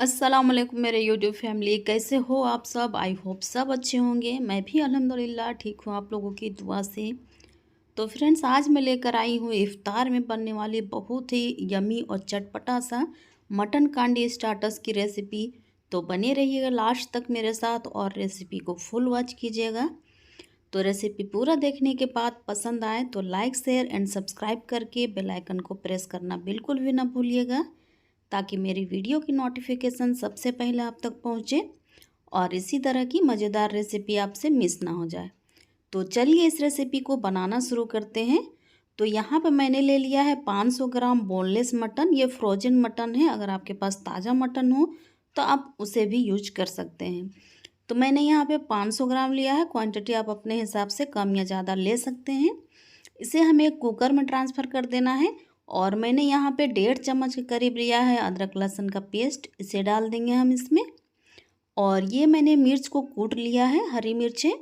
अस्सलाम वालेकुम मेरे यूट्यूब फैमिली, कैसे हो आप सब। आई होप सब अच्छे होंगे। मैं भी अल्हम्दुलिल्लाह ठीक हूँ आप लोगों की दुआ से। तो फ्रेंड्स, आज मैं लेकर आई हूँ इफ़्तार में बनने वाली बहुत ही यमी और चटपटा सा मटन कांडी स्टार्टर्स की रेसिपी। तो बने रहिएगा लास्ट तक मेरे साथ और रेसिपी को फुल वॉच कीजिएगा। तो रेसिपी पूरा देखने के बाद पसंद आए तो लाइक शेयर एंड सब्सक्राइब करके बेल आइकन को प्रेस करना बिल्कुल भी ना भूलिएगा, ताकि मेरी वीडियो की नोटिफिकेशन सबसे पहले आप तक पहुंचे और इसी तरह की मज़ेदार रेसिपी आपसे मिस ना हो जाए। तो चलिए इस रेसिपी को बनाना शुरू करते हैं। तो यहाँ पे मैंने ले लिया है 500 ग्राम बोनलेस मटन। ये फ्रोजन मटन है, अगर आपके पास ताज़ा मटन हो तो आप उसे भी यूज कर सकते हैं। तो मैंने यहाँ पे 500 ग्राम लिया है। क्वांटिटी आप अपने हिसाब से कम या ज़्यादा ले सकते हैं। इसे हमें एक कुकर में ट्रांसफ़र कर देना है। और मैंने यहाँ पे 1.5 चम्मच के करीब लिया है अदरक लहसुन का पेस्ट, इसे डाल देंगे हम इसमें। और ये मैंने मिर्च को कूट लिया है, हरी मिर्च है।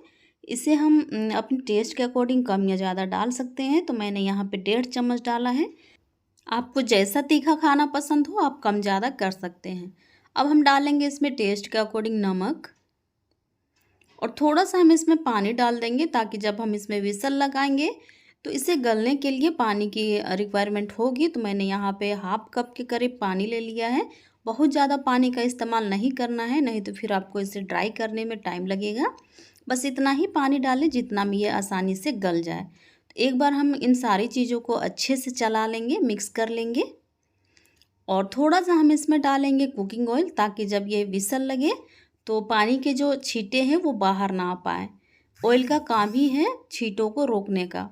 इसे हम अपने टेस्ट के अकॉर्डिंग कम या ज़्यादा डाल सकते हैं। तो मैंने यहाँ पे 1.5 चम्मच डाला है। आपको जैसा तीखा खाना पसंद हो आप कम ज़्यादा कर सकते हैं। अब हम डालेंगे इसमें टेस्ट के अकॉर्डिंग नमक, और थोड़ा सा हम इसमें पानी डाल देंगे, ताकि जब हम इसमें विसल लगाएंगे तो इसे गलने के लिए पानी की रिक्वायरमेंट होगी। तो मैंने यहाँ पे हाफ कप के करीब पानी ले लिया है। बहुत ज़्यादा पानी का इस्तेमाल नहीं करना है, नहीं तो फिर आपको इसे ड्राई करने में टाइम लगेगा। बस इतना ही पानी डालें जितना में ये आसानी से गल जाए। तो एक बार हम इन सारी चीज़ों को अच्छे से चला लेंगे, मिक्स कर लेंगे। और थोड़ा सा हम इसमें डालेंगे कुकिंग ऑयल, ताकि जब ये विसल लगे तो पानी के जो छींटे हैं वो बाहर ना आ पाए। ऑयल का काम ही है छींटों को रोकने का।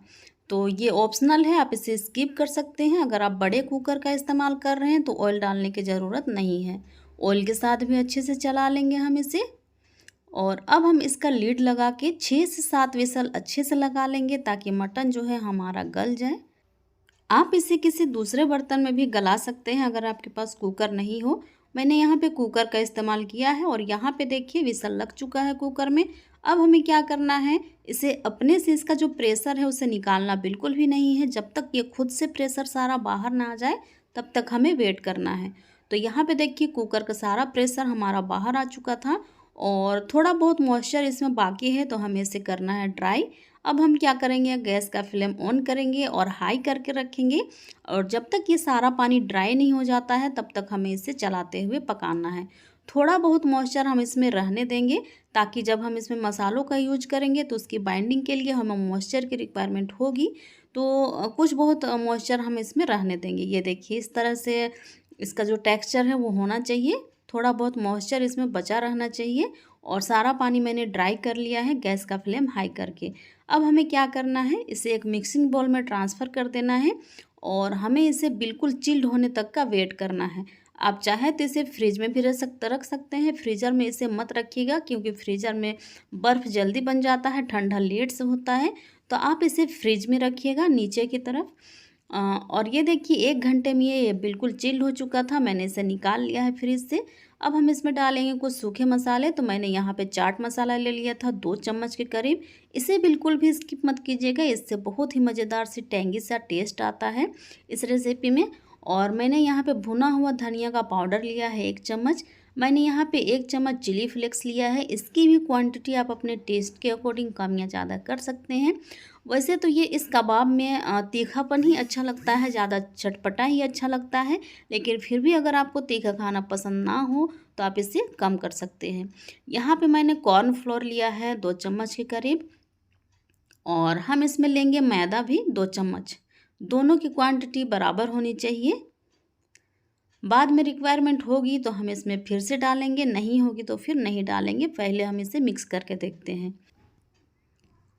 तो ये ऑप्शनल है, आप इसे स्किप कर सकते हैं। अगर आप बड़े कुकर का इस्तेमाल कर रहे हैं तो ऑयल डालने की ज़रूरत नहीं है। ऑयल के साथ भी अच्छे से चला लेंगे हम इसे। और अब हम इसका लीड लगा के 6 से 7 विसल अच्छे से लगा लेंगे, ताकि मटन जो है हमारा गल जाए। आप इसे किसी दूसरे बर्तन में भी गला सकते हैं अगर आपके पास कुकर नहीं हो। मैंने यहाँ पे कुकर का इस्तेमाल किया है। और यहाँ पे देखिए विसल लग चुका है कुकर में। अब हमें क्या करना है, इसे अपने से इसका जो प्रेशर है उसे निकालना बिल्कुल भी नहीं है। जब तक ये खुद से प्रेशर सारा बाहर ना आ जाए तब तक हमें वेट करना है। तो यहाँ पे देखिए कुकर का सारा प्रेशर हमारा बाहर आ चुका था, और थोड़ा बहुत मॉइस्चर इसमें बाकी है, तो हमें इसे करना है ड्राई। अब हम क्या करेंगे, गैस का फ्लेम ऑन करेंगे और हाई करके रखेंगे। और जब तक ये सारा पानी ड्राई नहीं हो जाता है तब तक हमें इसे चलाते हुए पकाना है। थोड़ा बहुत मॉइस्चर हम इसमें रहने देंगे, ताकि जब हम इसमें मसालों का यूज करेंगे तो उसकी बाइंडिंग के लिए हमें मॉइस्चर की रिक्वायरमेंट होगी। तो कुछ बहुत मॉइस्चर हम इसमें रहने देंगे। ये देखिए इस तरह से इसका जो टेक्स्चर है वो होना चाहिए। थोड़ा बहुत मॉइस्चर इसमें बचा रहना चाहिए। और सारा पानी मैंने ड्राई कर लिया है गैस का फ्लेम हाई करके। अब हमें क्या करना है, इसे एक मिक्सिंग बाउल में ट्रांसफ़र कर देना है। और हमें इसे बिल्कुल चिल्ड होने तक का वेट करना है। आप चाहे तो इसे फ्रिज में भी रख सकते हैं। फ्रीज़र में इसे मत रखिएगा, क्योंकि फ्रीज़र में बर्फ़ जल्दी बन जाता है, ठंडा लेट से होता है। तो आप इसे फ्रिज में रखिएगा नीचे की तरफ। और ये देखिए 1 घंटे में ये बिल्कुल चिल्ड हो चुका था। मैंने इसे निकाल लिया है फ्रिज से। अब हम इसमें डालेंगे कुछ सूखे मसाले। तो मैंने यहाँ पे चाट मसाला ले लिया था 2 चम्मच के करीब। इसे बिल्कुल भी स्किप मत कीजिएगा, इससे बहुत ही मज़ेदार सी टेंगी सा टेस्ट आता है इस रेसिपी में। और मैंने यहाँ पे भुना हुआ धनिया का पाउडर लिया है 1 चम्मच। मैंने यहाँ पे 1 चम्मच चिली फ्लेक्स लिया है। इसकी भी क्वांटिटी आप अपने टेस्ट के अकॉर्डिंग कम या ज़्यादा कर सकते हैं। वैसे तो ये इस कबाब में तीखापन ही अच्छा लगता है, ज़्यादा चटपटा ही अच्छा लगता है। लेकिन फिर भी अगर आपको तीखा खाना पसंद ना हो तो आप इसे कम कर सकते हैं। यहाँ पे मैंने कॉर्न फ्लोर लिया है 2 चम्मच के करीब। और हम इसमें लेंगे मैदा भी 2 चम्मच। दोनों की क्वांटिटी बराबर होनी चाहिए। बाद में रिक्वायरमेंट होगी तो हम इसमें फिर से डालेंगे, नहीं होगी तो फिर नहीं डालेंगे। पहले हम इसे मिक्स करके देखते हैं।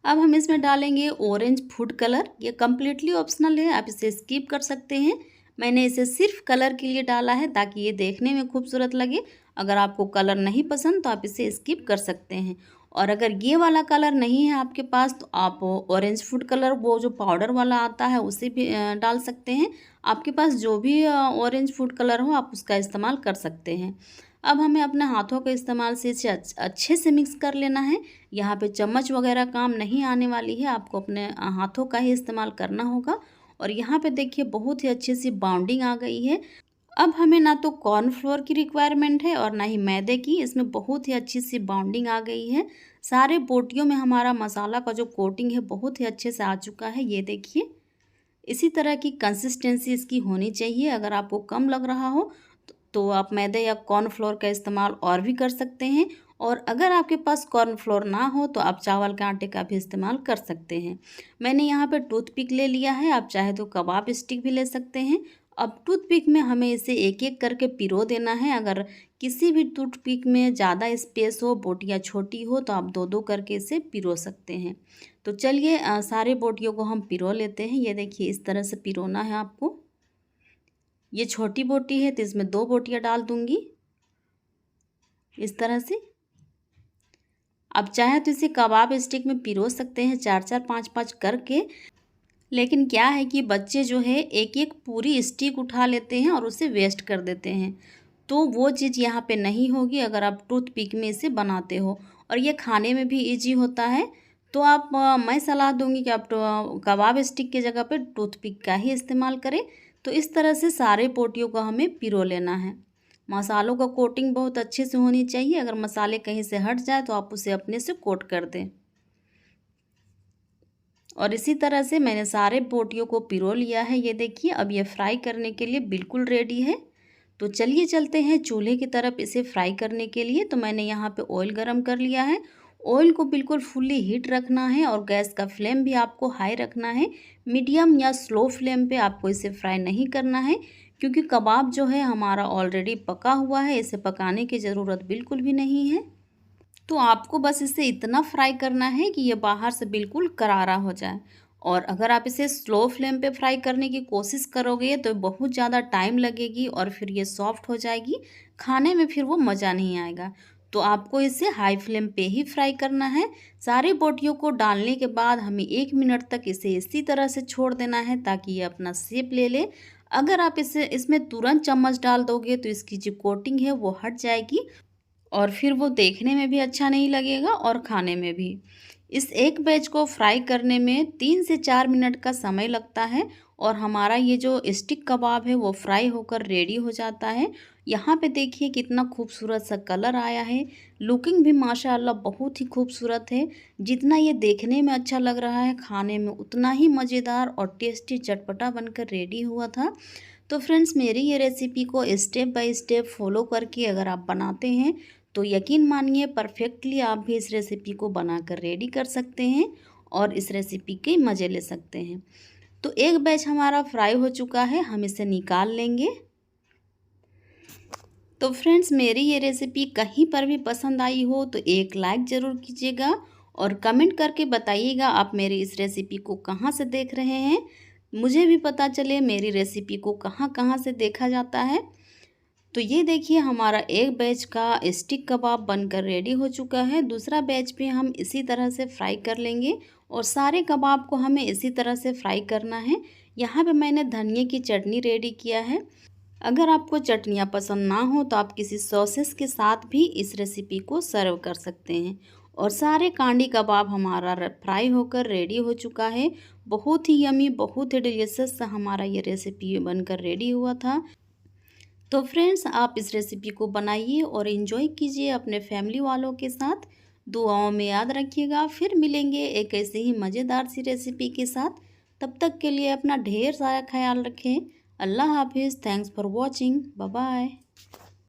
अब हम इसमें डालेंगे ऑरेंज फूड कलर। ये कम्प्लीटली ऑप्शनल है, आप इसे स्किप कर सकते हैं। मैंने इसे सिर्फ कलर के लिए डाला है, ताकि ये देखने में खूबसूरत लगे। अगर आपको कलर नहीं पसंद तो आप इसे स्किप कर सकते हैं। और अगर ये वाला कलर नहीं है आपके पास तो आप ऑरेंज फूड कलर, वो जो पाउडर वाला आता है, उसे भी डाल सकते हैं। आपके पास जो भी ऑरेंज फूड कलर हो आप उसका इस्तेमाल कर सकते हैं। अब हमें अपने हाथों के इस्तेमाल से इसे अच्छे से मिक्स कर लेना है। यहाँ पे चम्मच वगैरह काम नहीं आने वाली है, आपको अपने हाथों का ही इस्तेमाल करना होगा। और यहाँ पे देखिए बहुत ही अच्छी सी बाउंडिंग आ गई है। अब हमें ना तो कॉर्नफ्लोर की रिक्वायरमेंट है और ना ही मैदे की। इसमें बहुत ही अच्छी सी बाउंडिंग आ गई है। सारे बोटियों में हमारा मसाला का जो कोटिंग है बहुत ही अच्छे से आ चुका है, ये देखिए। इसी तरह की कंसिस्टेंसी इसकी होनी चाहिए। अगर आपको कम लग रहा हो तो आप मैदे या कॉर्नफ्लोर का इस्तेमाल और भी कर सकते हैं। और अगर आपके पास कॉर्नफ्लोर ना हो तो आप चावल के आटे का भी इस्तेमाल कर सकते हैं। मैंने यहाँ पे टूथपिक ले लिया है, आप चाहे तो कबाब स्टिक भी ले सकते हैं। अब टूथपिक में हमें इसे एक एक करके पिरो देना है। अगर किसी भी टूथपिक में ज़्यादा स्पेस हो, बोटियाँ छोटी हो, तो आप दो दो करके इसे पिरो सकते हैं। तो चलिए सारे बोटियों को हम पिरो लेते हैं। ये देखिए, इस तरह से पिरोना है आपको। ये छोटी बोटी है तो इसमें 2 बोटियाँ डाल दूंगी, इस तरह से। अब चाहे तो इसे कबाब स्टिक में पिरो सकते हैं 4-4 5-5 करके। लेकिन क्या है कि बच्चे जो है एक एक पूरी स्टिक उठा लेते हैं और उसे वेस्ट कर देते हैं। तो वो चीज़ यहाँ पे नहीं होगी अगर आप टूथपिक में इसे बनाते हो। और ये खाने में भी इजी होता है। तो आप मैं सलाह दूंगी कि आप कबाब स्टिक की जगह पे टूथपिक का ही इस्तेमाल करें। तो इस तरह से सारे बोटियों को हमें पिरो लेना है। मसालों का कोटिंग बहुत अच्छे से होनी चाहिए। अगर मसाले कहीं से हट जाए तो आप उसे अपने से कोट कर दें। और इसी तरह से मैंने सारे बोटियों को पिरो लिया है। ये देखिए, अब ये फ्राई करने के लिए बिल्कुल रेडी है। तो चलिए चलते हैं चूल्हे की तरफ इसे फ्राई करने के लिए। तो मैंने यहाँ पे ऑयल गरम कर लिया है। ऑयल को बिल्कुल फुल्ली हीट रखना है और गैस का फ्लेम भी आपको हाई रखना है। मीडियम या स्लो फ्लेम पे आपको इसे फ्राई नहीं करना है, क्योंकि कबाब जो है हमारा ऑलरेडी पका हुआ है। इसे पकाने की ज़रूरत बिल्कुल भी नहीं है। तो आपको बस इसे इतना फ्राई करना है कि ये बाहर से बिल्कुल करारा हो जाए। और अगर आप इसे स्लो फ्लेम पे फ्राई करने की कोशिश करोगे तो बहुत ज़्यादा टाइम लगेगी और फिर ये सॉफ्ट हो जाएगी, खाने में फिर वो मज़ा नहीं आएगा। तो आपको इसे हाई फ्लेम पे ही फ्राई करना है। सारे बोटियों को डालने के बाद हमें 1 मिनट तक इसे इसी तरह से छोड़ देना है ताकि ये अपना शेप ले ले। अगर आप इसे इसमें तुरंत चम्मच डाल दोगे तो इसकी जो कोटिंग है वो हट जाएगी और फिर वो देखने में भी अच्छा नहीं लगेगा और खाने में भी। इस एक बैच को फ्राई करने में 3 से 4 मिनट का समय लगता है और हमारा ये जो स्टिक कबाब है वो फ्राई होकर रेडी हो जाता है। यहाँ पे देखिए कितना खूबसूरत सा कलर आया है। लुकिंग भी माशाअल्लाह बहुत ही खूबसूरत है। जितना ये देखने में अच्छा लग रहा है, खाने में उतना ही मज़ेदार और टेस्टी चटपटा बनकर रेडी हुआ था। तो फ्रेंड्स, मेरी ये रेसिपी को स्टेप बाय स्टेप फॉलो करके अगर आप बनाते हैं तो यकीन मानिए परफेक्टली आप भी इस रेसिपी को बनाकर रेडी कर सकते हैं और इस रेसिपी के मज़े ले सकते हैं। तो एक बैच हमारा फ्राई हो चुका है, हम इसे निकाल लेंगे। तो फ्रेंड्स, मेरी ये रेसिपी कहीं पर भी पसंद आई हो तो एक लाइक ज़रूर कीजिएगा और कमेंट करके बताइएगा आप मेरी इस रेसिपी को कहाँ से देख रहे हैं। मुझे भी पता चले मेरी रेसिपी को कहाँ कहाँ से देखा जाता है। तो ये देखिए, हमारा एक बैच का स्टिक कबाब बनकर रेडी हो चुका है। दूसरा बैच भी हम इसी तरह से फ्राई कर लेंगे और सारे कबाब को हमें इसी तरह से फ्राई करना है। यहाँ पे मैंने धनिया की चटनी रेडी किया है। अगर आपको चटनियाँ पसंद ना हो तो आप किसी सॉसेस के साथ भी इस रेसिपी को सर्व कर सकते हैं। और सारे कांडी कबाब हमारा फ्राई होकर रेडी हो चुका है। बहुत ही यमी, बहुत ही डिलीशियस हमारा ये रेसिपी बनकर रेडी हुआ था। तो फ्रेंड्स, आप इस रेसिपी को बनाइए और इन्जॉय कीजिए अपने फैमिली वालों के साथ। दुआओं में याद रखिएगा। फिर मिलेंगे एक ऐसे ही मज़ेदार सी रेसिपी के साथ। तब तक के लिए अपना ढेर सारा ख्याल रखें। अल्लाह हाफिज़। Thanks for watching. Bye bye.